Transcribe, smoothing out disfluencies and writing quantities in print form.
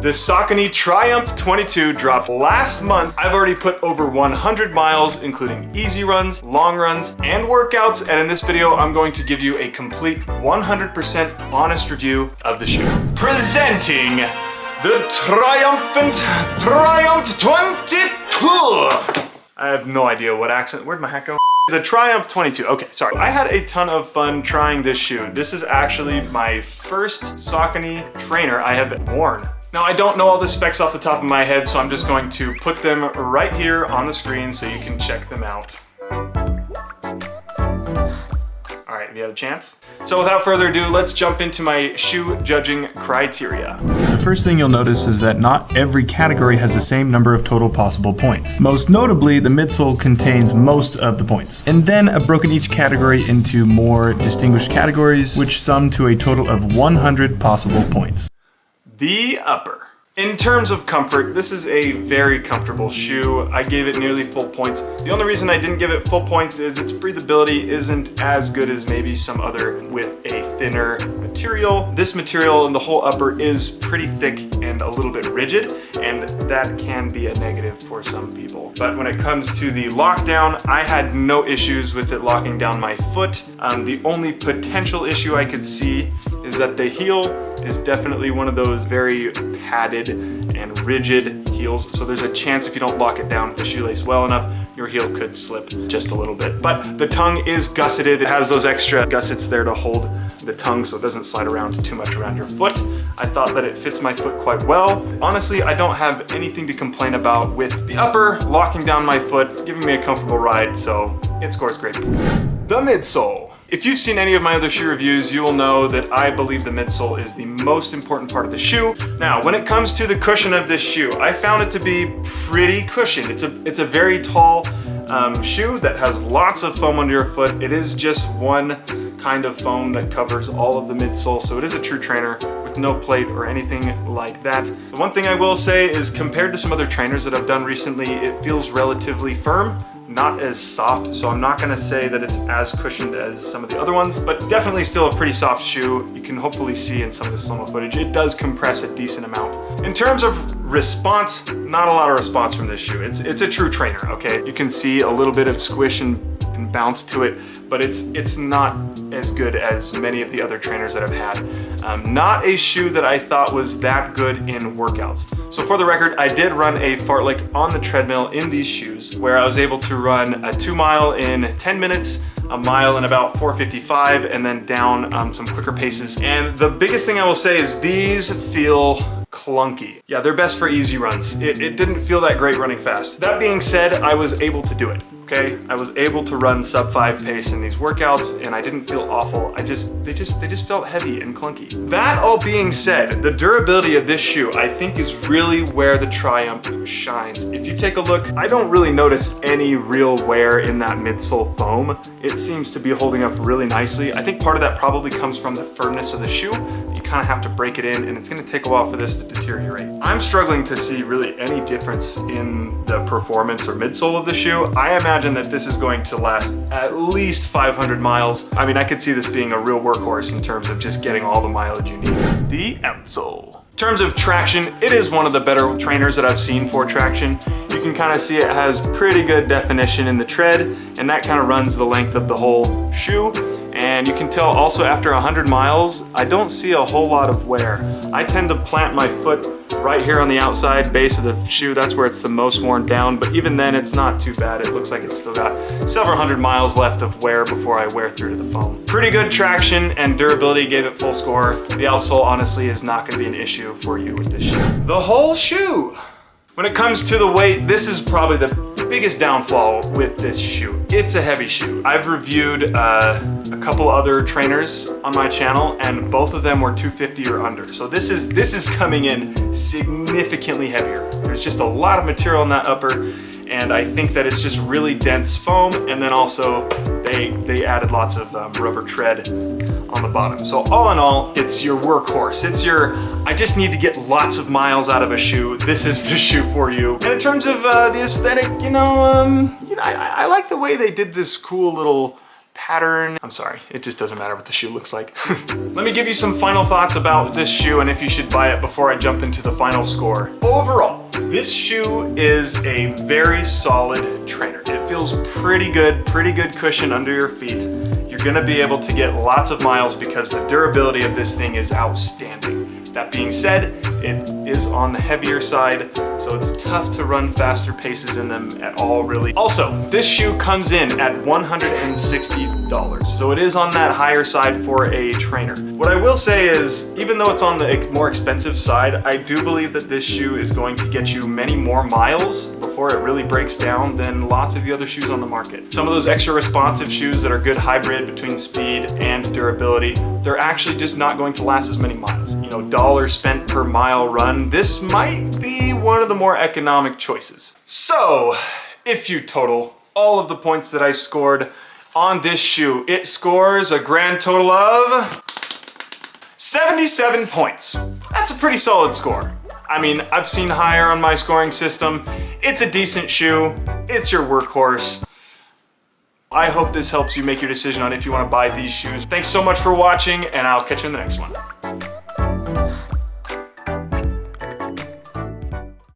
The SAUCONY Triumph 22 dropped last month. I've already put over 100 miles, including easy runs, long runs, and workouts. And in this video, I'm going to give you a complete 100% honest review of the shoe. Presenting the triumphant Triumph 22. I have no idea what accent, where'd my hat go? The Triumph 22, okay, sorry. I had a ton of fun trying this shoe. This is actually my first Saucony trainer I have worn. Now, I don't know all the specs off the top of my head, so I'm just going to put them right here on the screen so you can check them out. All right, have you had a chance? So without further ado, let's jump into my shoe judging criteria. The first thing you'll notice is that not every category has the same number of total possible points. Most notably, the midsole contains most of the points. And then I've broken each category into more distinguished categories, which sum to a total of 100 possible points. The upper. In terms of comfort, this is a very comfortable shoe. I gave it nearly full points. The only reason I didn't give it full points is its breathability isn't as good as maybe some other with a thinner material. This material in the whole upper is pretty thick and a little bit rigid, and that can be a negative for some people. But when it comes to the lockdown, I had no issues with it locking down my foot. The only potential issue I could see is that the heel is definitely one of those very padded and rigid heels. So there's a chance if you don't lock it down with the shoelace well enough, your heel could slip just a little bit. But the tongue is gusseted. It has those extra gussets there to hold the tongue so it doesn't slide around too much around your foot. I thought that it fits my foot quite well. Honestly, I don't have anything to complain about with the upper locking down my foot, giving me a comfortable ride, so it scores great points. The midsole. If you've seen any of my other shoe reviews, you will know that I believe the midsole is the most important part of the shoe. Now, when it comes to the cushion of this shoe, I found it to be pretty cushioned. It's a very tall shoe that has lots of foam under your foot. It is just one kind of foam that covers all of the midsole, so it is a true trainer with no plate or anything like that. The one thing I will say is compared to some other trainers that I've done recently, it feels relatively firm. Not as soft, so I'm not gonna say that it's as cushioned as some of the other ones, but definitely still a pretty soft shoe. You can hopefully see in some of the slow-mo footage, it does compress a decent amount. In terms of response, not a lot of response from this shoe. It's a true trainer, okay? You can see a little bit of squish and bounce to it, but it's not as good as many of the other trainers that I've had. Not a shoe that I thought was that good in workouts. So for the record, I did run a fartlek on the treadmill in these shoes where I was able to run a 2 mile in 10 minutes, a mile in about 4:55, and then down some quicker paces. And the biggest thing I will say is these feel clunky. Yeah, they're best for easy runs. It didn't feel that great running fast. That being said, I was able to do it. Okay, I was able to run sub 5 pace in these workouts and I didn't feel awful. They just felt heavy and clunky. That all being said, the durability of this shoe I think is really where the Triumph shines. If you take a look, I don't really notice any real wear in that midsole foam. It seems to be holding up really nicely. I think part of that probably comes from the firmness of the shoe. You kind of have to break it in and it's gonna take a while for this to deteriorate. I'm struggling to see really any difference in the performance or midsole of the shoe. I imagine that this is going to last at least 500 miles. I mean, I could see this being a real workhorse in terms of just getting all the mileage you need. The Outsole. In terms of traction, it is one of the better trainers that I've seen for traction. You can kind of see it has pretty good definition in the tread, and that kind of runs the length of the whole shoe. And you can tell also after 100 miles, I don't see a whole lot of wear. I tend to plant my foot right here on the outside base of the shoe. That's where it's the most worn down, but even then it's not too bad. It looks like it's still got several hundred miles left of wear before I wear through to the foam. Pretty good traction and durability, gave it full score. The outsole honestly is not gonna be an issue for you with this shoe. The whole shoe. When it comes to the weight, this is probably the biggest downfall with this shoe. It's a heavy shoe. I've reviewed a couple other trainers on my channel and both of them were 250 or under. So this is coming in significantly heavier. There's just a lot of material in that upper and I think that it's just really dense foam, and then also they added lots of rubber tread on the bottom. So all in all, it's your workhorse. It's your, I just need to get lots of miles out of a shoe. This is the shoe for you. And in terms of the aesthetic, I like the way they did this cool little pattern. I'm sorry, it just doesn't matter what the shoe looks like. Let me give you some final thoughts about this shoe and if you should buy it before I jump into the final score. Overall, this shoe is a very solid trainer. It feels pretty good cushion under your feet. You're gonna be able to get lots of miles because the durability of this thing is outstanding. That being said, it is on the heavier side, so it's tough to run faster paces in them at all, really. Also, this shoe comes in at $160, so it is on that higher side for a trainer. What I will say is, even though it's on the more expensive side, I do believe that this shoe is going to get you many more miles before it really breaks down than lots of the other shoes on the market. Some of those extra responsive shoes that are good hybrid between speed and durability, they're actually just not going to last as many miles. You know, dollar spent per mile run, this might be one of the more economic choices. So, if you total all of the points that I scored on this shoe, it scores a grand total of 77 points. That's a pretty solid score. I mean, I've seen higher on my scoring system. It's a decent shoe. It's your workhorse. I hope this helps you make your decision on if you want to buy these shoes. Thanks so much for watching, and I'll catch you in the next one.